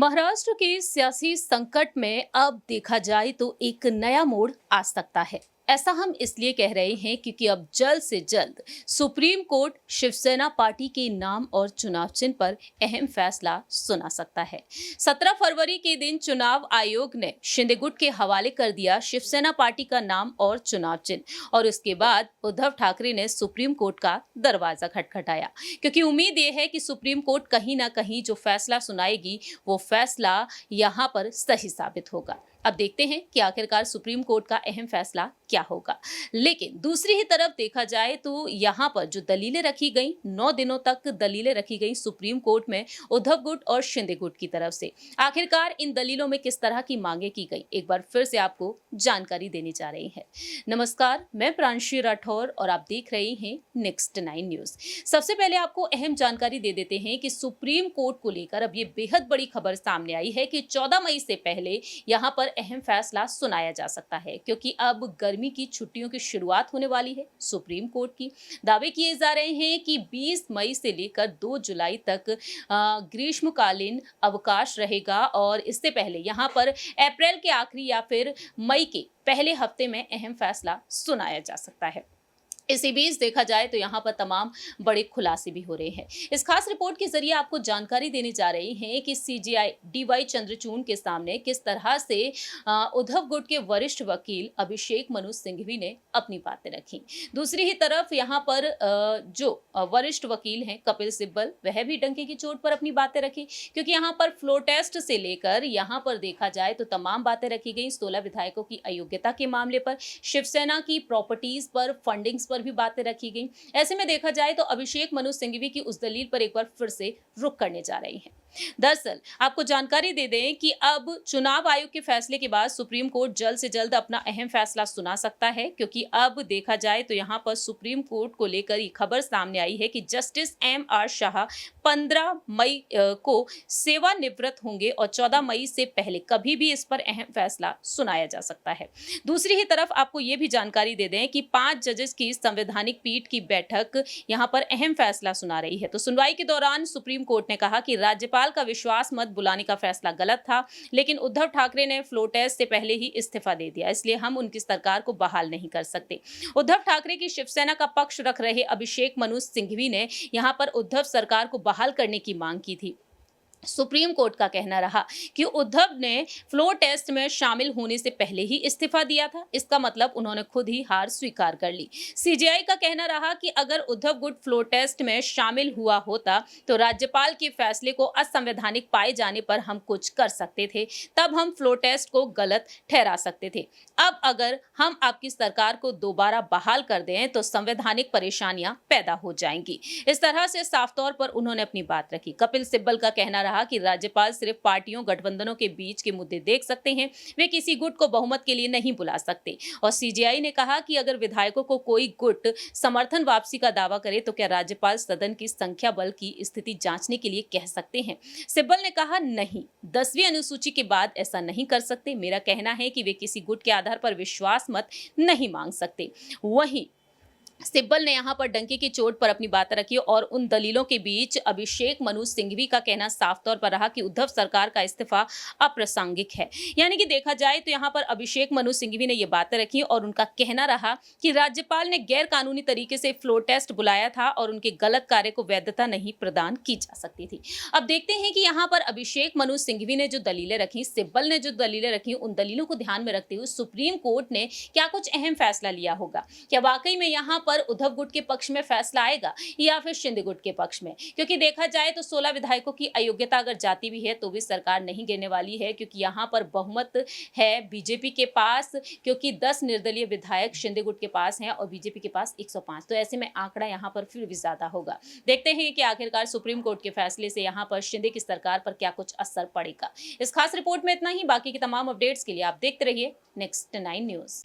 महाराष्ट्र के सियासी संकट में अब देखा जाए तो एक नया मोड़ आ सकता है। ऐसा हम इसलिए कह रहे हैं क्योंकि अब जल्द से जल्द सुप्रीम कोर्ट शिवसेना पार्टी के नाम और चुनाव चिन्ह पर अहम फैसला सुना सकता है। 17 फरवरी के दिन चुनाव आयोग ने शिंदे गुट के हवाले कर दिया शिवसेना पार्टी का नाम और चुनाव चिन्ह और उसके बाद उद्धव ठाकरे ने सुप्रीम कोर्ट का दरवाजा खटखटाया, क्योंकि उम्मीद ये है कि सुप्रीम कोर्ट कहीं ना कहीं जो फैसला सुनाएगी वो फैसला यहाँ पर सही साबित होगा। अब देखते हैं कि आखिरकार सुप्रीम कोर्ट का अहम फैसला क्या होगा। लेकिन दूसरी ही तरफ देखा जाए तो यहाँ पर जो दलीलें रखी गई, 9 दिनों तक दलीलें रखी गई सुप्रीम कोर्ट में उद्धव गुट और शिंदे गुट की तरफ से, आखिरकार इन दलीलों में किस तरह की मांगे की गई, एक बार फिर से आपको जानकारी देने जा रही है। नमस्कार, मैं प्रांशी राठौर और आप देख रहे हैं नेक्स्ट 9 न्यूज। सबसे पहले आपको अहम जानकारी दे देते हैं कि सुप्रीम कोर्ट को लेकर अब ये बेहद बड़ी खबर सामने आई है कि 14 मई से पहले यहाँ पर अहम फैसला सुनाया जा सकता है, क्योंकि अब गर्मी की छुट्टियों की शुरुआत होने वाली है। सुप्रीम कोर्ट की दावे किए जा रहे हैं कि 20 मई से लेकर 2 जुलाई तक ग्रीष्मकालीन अवकाश रहेगा और इससे पहले यहाँ पर अप्रैल के आखिरी या फिर मई के पहले हफ्ते में अहम फैसला सुनाया जा सकता है। इसी बीच देखा जाए तो यहाँ पर तमाम बड़े खुलासे भी हो रहे हैं। इस खास रिपोर्ट के जरिए आपको जानकारी देने जा रहे हैं कि सीजेआई डीवाई चंद्रचूड़ के सामने किस तरह से उद्धव गुट के वरिष्ठ वकील अभिषेक मनु सिंघवी ने अपनी बातें रखी। दूसरी ही तरफ यहाँ पर जो वरिष्ठ वकील हैं कपिल सिब्बल, वह भी डंके की चोट पर अपनी बातें रखी, क्योंकि यहाँ पर फ्लो टेस्ट से लेकर यहाँ पर देखा जाए तो तमाम बातें रखी गई। 16 विधायकों की अयोग्यता के मामले पर, शिवसेना की प्रॉपर्टीज पर, फंडिंग्स पर भी बातें रखी गई। ऐसे में देखा जाए तो अभिषेक मनु सिंघवी की उस दलील पर एक बार फिर से रुख करने जा रही हैं। दरअसल आपको जानकारी दे दें कि अब चुनाव आयोग के फैसले के बाद सुप्रीम कोर्ट जल्द से जल्द अपना अहम फैसला सुना सकता है, क्योंकि अब देखा जाए तो यहाँ पर सुप्रीम कोर्ट को लेकर ये खबर सामने आई है कि जस्टिस एम.आर. शाह 15 मई को सेवानिवृत्त होंगे और 14 मई से पहले कभी भी इस पर अहम फैसला सुनाया जा सकता है। दूसरी ही तरफ आपको ये भी जानकारी दे दें कि 5 जजेस की संवैधानिक पीठ की बैठक यहाँ पर अहम फैसला सुना रही है। तो सुनवाई के दौरान सुप्रीम कोर्ट ने कहा कि राज्यपाल का विश्वास मत बुलाने का फैसला गलत था, लेकिन उद्धव ठाकरे ने फ्लो टेस्ट से पहले ही इस्तीफा दे दिया, इसलिए हम उनकी सरकार को बहाल नहीं कर सकते। उद्धव ठाकरे की शिवसेना का पक्ष रख रहे अभिषेक मनु सिंघवी ने यहां पर उद्धव सरकार को बहाल करने की मांग की थी। सुप्रीम कोर्ट का कहना रहा कि उद्धव ने फ्लो टेस्ट में शामिल होने से पहले ही इस्तीफा दिया था, इसका मतलब उन्होंने खुद ही हार स्वीकार कर ली। सीजेआई का कहना रहा कि अगर उद्धव गुट फ्लो टेस्ट में शामिल हुआ होता तो राज्यपाल के फैसले को असंवैधानिक पाए जाने पर हम कुछ कर सकते थे, तब हम फ्लो टेस्ट को गलत ठहरा सकते थे। अब अगर हम आपकी सरकार को दोबारा बहाल कर दें तो संवैधानिक परेशानियां पैदा हो जाएंगी। इस तरह से साफ तौर पर उन्होंने अपनी बात रखी। कपिल सिब्बल का कहना कि राज्यपाल सिर्फ पार्टियों, गठबंधनों के बीच के मुद्दे देख सकते हैं, वे किसी गुट को बहुमत के लिए नहीं बुला सकते। और सीजेआई ने कहा कि अगर विधायकों को कोई गुट समर्थन वापसी का दावा करे तो क्या राज्यपाल सदन की संख्या बल की स्थिति जांचने के लिए कह सकते हैं। सिब्बल ने कहा, नहीं, 10वीं अनुसूची के बाद ऐसा नहीं कर सकते। मेरा कहना है कि वे किसी गुट के आधार पर विश्वास मत नहीं मांग सकते। वहीं सिब्बल ने यहां पर डंके की चोट पर अपनी बात रखी और उन दलीलों के बीच अभिषेक मनु सिंघवी का कहना साफ तौर पर रहा कि उद्धव सरकार का इस्तीफा अप्रासंगिक है। यानी कि देखा जाए तो यहां पर अभिषेक मनु सिंघवी ने ये बातें रखी और उनका कहना रहा कि राज्यपाल ने गैर कानूनी तरीके से फ्लो टेस्ट बुलाया था और उनके गलत कार्य को वैधता नहीं प्रदान की जा सकती थी। अब देखते हैं कि यहाँ पर अभिषेक मनु सिंघवी ने जो दलीलें रखी, सिब्बल ने जो दलीलें रखी, उन दलीलों को ध्यान में रखते हुए सुप्रीम कोर्ट ने क्या कुछ अहम फैसला लिया होगा। क्या वाकई में यहाँ पर उद्धव गुट के पक्ष में फैसला आएगा या फिर शिंदे गुट के पक्ष में, क्योंकि देखा जाए तो 16 विधायकों की अयोग्यता अगर जाती भी है तो भी सरकार नहीं गिरने वाली है, क्योंकि यहाँ पर बहुमत है बीजेपी के पास, क्योंकि 10 निर्दलीय विधायक शिंदे गुट के पास हैं और बीजेपी के पास 105। तो ऐसे में आंकड़ा यहाँ पर फिर भी ज्यादा होगा। देखते हैं कि आखिरकार सुप्रीम कोर्ट के फैसले से यहाँ पर शिंदे की सरकार पर क्या कुछ असर पड़ेगा। इस खास रिपोर्ट में इतना ही। बाकी की तमाम अपडेट्स के लिए आप देखते रहिए नेक्स्ट 9 न्यूज।